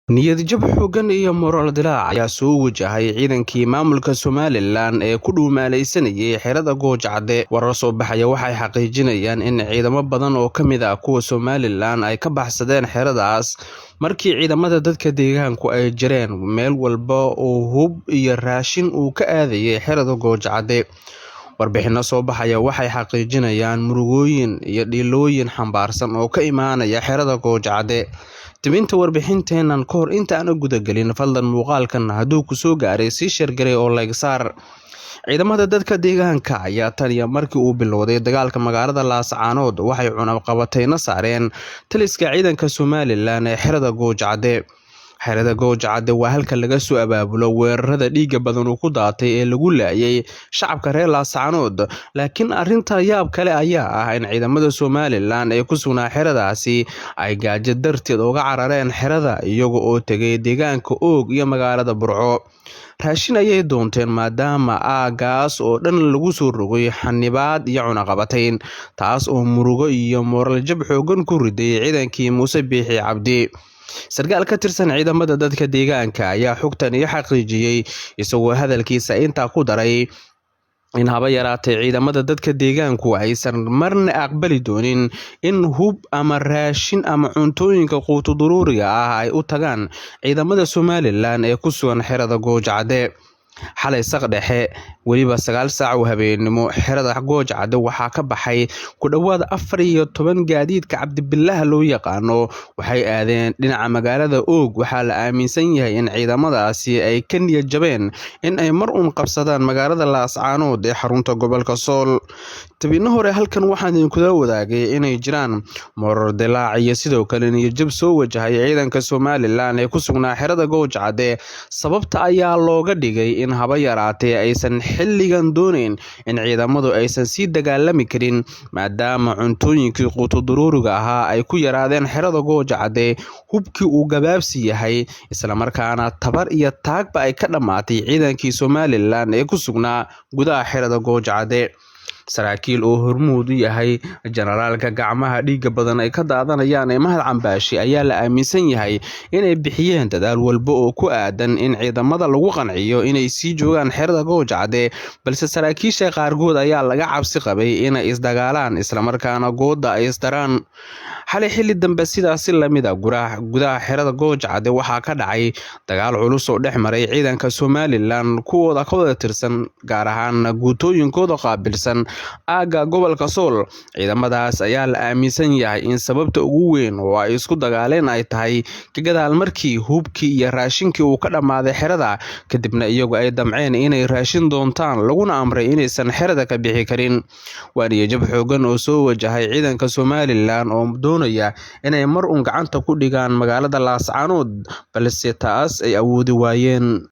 niyad jab xooggan iyo moraal dilaac ayaa soo wajahay ciidankii maamulka Somaliland ee ku dhuumaalaysanayay xerada Goojacde. Warar soo baxaya waxay xaqiijinayaan in ciidamo badan oo ka mid ah kuwa Somaliland ay ka baxsadeen xeradaas markii ciidamada dadka deegaanku ay jireen meel walba oo hub iyo raashin uu ka aadayay xerada Goojacde. Warbixino soo baxaya waxay xaqiijinayaan murugooyin iyo dhilooyin xambaarsan oo ka imaanaya xerada Goojacde. Tibinta warbixinteenan kahor inta aan guda galin fadlan muuqaalkan hadduu ku soo gaaray si shargaray oo like saar. Ciidamada dadka deegaanka ayaa tan iyo markii uu bilowday dagaalka magaalada Laascaanood waxay cunaqabatayna saareen taliska ciidanka Somaliland ee xerada Goojacde. xerada Goojacde waa halka laga soo abaabulo weerarada dhiiga badan uu ku daatay ee lagu laayay shacabka reer Laascaanood. Laakiin arrinta yaab kale ayaa ah in ciidamada Somaliland ee ku sugnaa xeradaasi ay gaajo darteed uga carareen xerada iyaga oo tagay deegaanka Oog iyo magaalada Burco. Raashin ayay doonteen maadaama aagaas oo dhan lagu soo rogay xanibaad iyo cunaqabatayn, taas oo murugo iyo moraal jab xooggan ku riday ciidankii Muuse Biixi Cabdi. Sarkaal ka tirsan ciidamada dadka deegaanka ayaa xogtan iyo xaqiijiyay isagoo hadalkiisa intaa ku daray in haba yaraatay ciidamada dadka deegaanku aysan marna aqbali doonin in hub ama raashin ama cuntooyinka quuto daruuriga ah ay u tagaan ciidamada Somaliland ee ku sugan xerada Goojacde. xalay saq dhexe waliba 9 saac oo habeenimo xerada Goojacde waxaa ka baxay ku dhawaad 14 gaadiidka Cabdibillaah loo yaqaano waxay aadeen dhinaca magaalada Oog. waxaa la aaminsan yahay in ciidamadaasi ay ka niyad jabeen in ay mar uun qabsadaan magaalada Laascaanood ee xarunta gobolka Sool. Tabino hore halkan waxaan idinku wadaagay inay jiraan moraal dilaac iyo sidoo kale niyad jab soo wajahay ciidanka Somaliland ee ku sugnaa xerada Goojacde. Sababta ayaa looga dhigay in haba yaraatee aysan xilligan doonayn in ciidamadu aysan sii dagaalami karin maadaama cuntooyinkii quuto daruuriga ahaa ay ku yaraadeen xerada Goojacde, hubkii uu gabaabsi yahay isla markaana tabar iyo taagba ay ka dhamaatay ciidankii Somaliland ee ku sugnaa gudaha xerada Goojacde. saraakiil oo hormuud u yahay generaalka gacmaha dhiiga badan ay ka daadanayaan ee Mahad Cambaashi ayaa la aaminsan yahay inay bixiyeen dadaal walba oo ku aadan in ciidamada lagu qanciyo inay sii joogaan xerada Goojacde, balse saraakiisha qaarkood ayaa laga cabsi qabay inay isdagaalaan isla markaana gooda ay isdaraan. xalay xilli dambe sidaas la mid ah gudaha xerada Goojacde waxaa ka dhacay dagaal culus oo dhex maray ciidanka Somaliland kuwooda ka wada tirsan gaar ahaan guutooyinkooda qaabilsan aaga gobolka Sool. ciidamadaas ayaa la aaminsan yahay in sababta ugu weyn oo ay isku dagaaleen ay tahay ka gadaal markii hubkii iyo raashinkii uu ka dhamaaday xerada, kadibna iyagu ay damceen inay raashin doontaan laguna amray inaysan xerada ka bixi karin. waa niyad jab xooggan oo soo wajahay ciidanka Somaliland oo doonaya inay mar uun gacanta ku dhigaan magaalada Laascaanood balse taas ay awoodi waayeen.